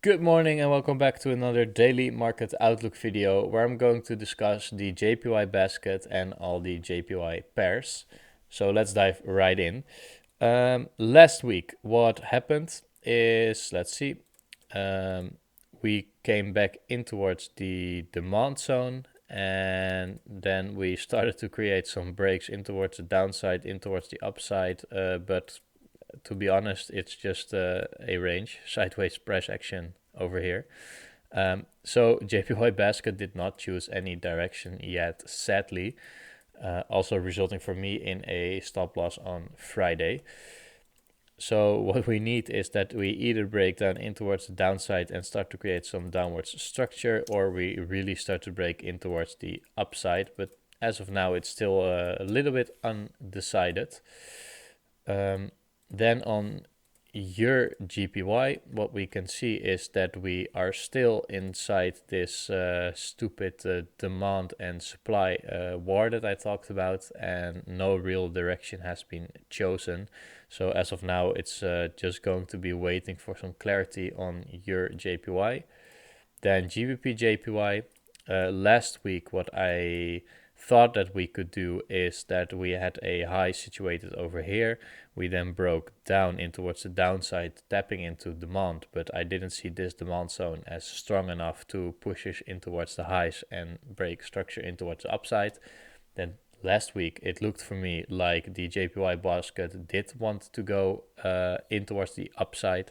Good morning and welcome back to another daily market outlook video where I'm going to discuss the JPY basket and all the JPY pairs. So let's dive right in. Last week, what happened is, let's see, um, we came back in towards the demand zone and then we started to create some breaks in towards the downside, in towards the upside, but to be honest, it's just a range, sideways price action over here. So JPY basket did not choose any direction yet, sadly, also resulting for me in a stop loss on Friday. So what we need is that we either break down in towards the downside and start to create some downwards structure, or we really start to break in towards the upside. But as of now, it's still a little bit undecided. Then on your JPY, what we can see is that we are still inside this stupid demand and supply war that I talked about, and no real direction has been chosen. So as of now, it's just going to be waiting for some clarity on your JPY. Then GBP JPY. Last week, what I thought that we could do is that we had a high situated over here. We then broke down in towards the downside, tapping into demand, but I didn't see this demand zone as strong enough to push us in towards the highs and break structure in towards the upside. Then last week, it looked for me like the JPY basket did want to go in towards the upside.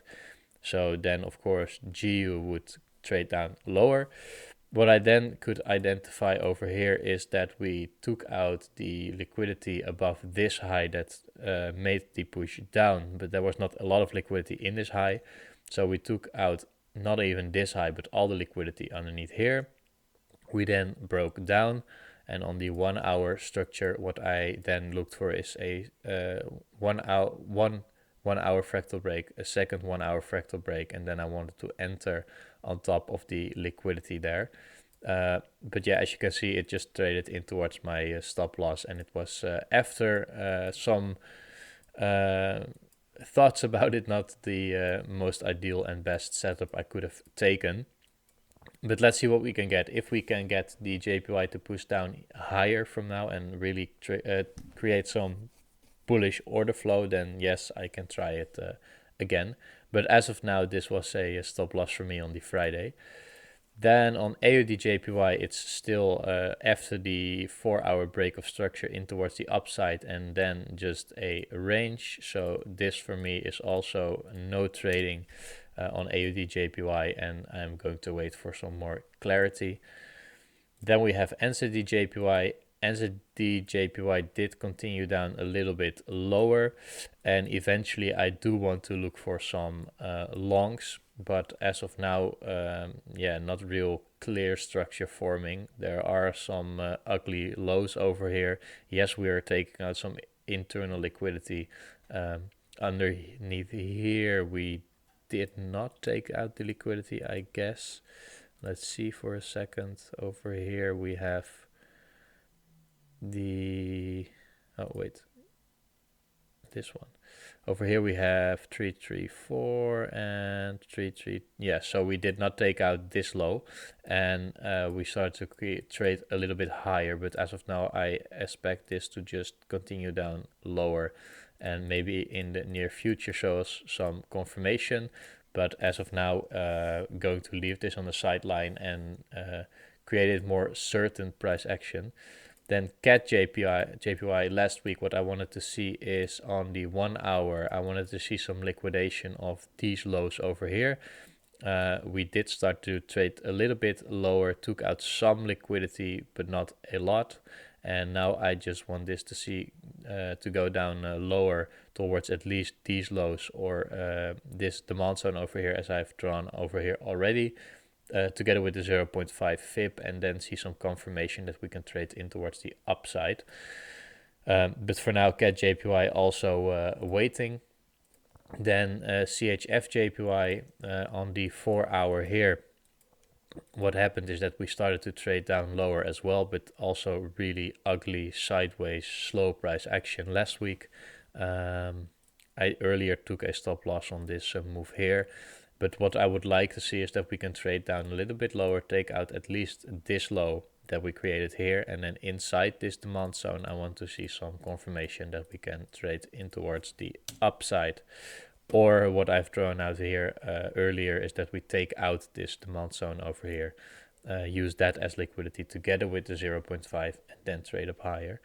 So then, of course, GU would trade down lower. What I then could identify over here is that we took out the liquidity above this high that made the push down, but there was not a lot of liquidity in this high. So we took out not even this high, but all the liquidity underneath here. We then broke down, and on the 1 hour structure, what I then looked for is a 1 hour fractal break, a second 1 hour fractal break, and then I wanted to enter on top of the liquidity there. But yeah, as you can see, it just traded in towards my stop loss, and it was after some thoughts about it, not the most ideal and best setup I could have taken. But let's see what we can get. If we can get the JPY to push down higher from now and really create some bullish order flow, then yes, I can try it again. But as of now, this was a stop loss for me on the Friday. Then on AUD JPY, it's still after the 4 hour break of structure in towards the upside and then just a range. So this for me is also no trading on AUD JPY, and I'm going to wait for some more clarity. Then we have NZD JPY. NZD JPY did continue down a little bit lower, and eventually I do want to look for some longs, but as of now, not real clear structure forming. There are some ugly lows over here. Yes, we are taking out some internal liquidity. Underneath here, we did not take out the liquidity, I guess. Let's see for a second. Over here we have the, oh wait, this one. Over here we have 334 and 33. Yeah, so we did not take out this low, and we started to trade a little bit higher, but as of now I expect this to just continue down lower and maybe in the near future show us some confirmation. But as of now, going to leave this on the sideline and create a more certain price action. Then CAT JPY last week, what I wanted to see is on the 1 hour, I wanted to see some liquidation of these lows over here. We did start to trade a little bit lower, took out some liquidity, but not a lot. And now I just want this to see to go down lower towards at least these lows or this demand zone over here, as I've drawn over here already. Together with the 0.5 fib, and then see some confirmation that we can trade in towards the upside. But for now, CAT JPY also waiting. Then CHF JPY on the 4 hour here. What happened is that we started to trade down lower as well, but also really ugly sideways slow price action last week. I earlier took a stop loss on this move here. But what I would like to see is that we can trade down a little bit lower, take out at least this low that we created here, and then inside this demand zone I want to see some confirmation that we can trade in towards the upside. Or what I've drawn out here earlier is that we take out this demand zone over here, use that as liquidity together with the 0.5 and then trade up higher.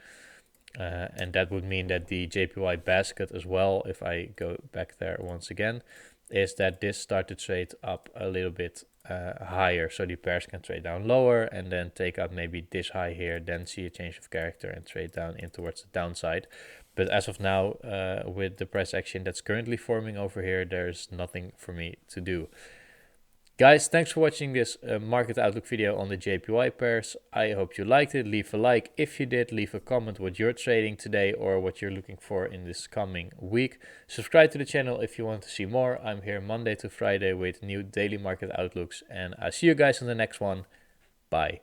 And that would mean that the JPY basket as well, if I go back there once again, is that this start to trade up a little bit higher, so the pairs can trade down lower and then take out maybe this high here, then see a change of character and trade down in towards the downside. But as of now, with the price action that's currently forming over here, there's nothing for me to do. Guys, thanks for watching this market outlook video on the JPY pairs. I hope you liked it. Leave a like if you did. Leave a comment what you're trading today or what you're looking for in this coming week. Subscribe to the channel if you want to see more. I'm here Monday to Friday with new daily market outlooks. And I'll see you guys on the next one. Bye.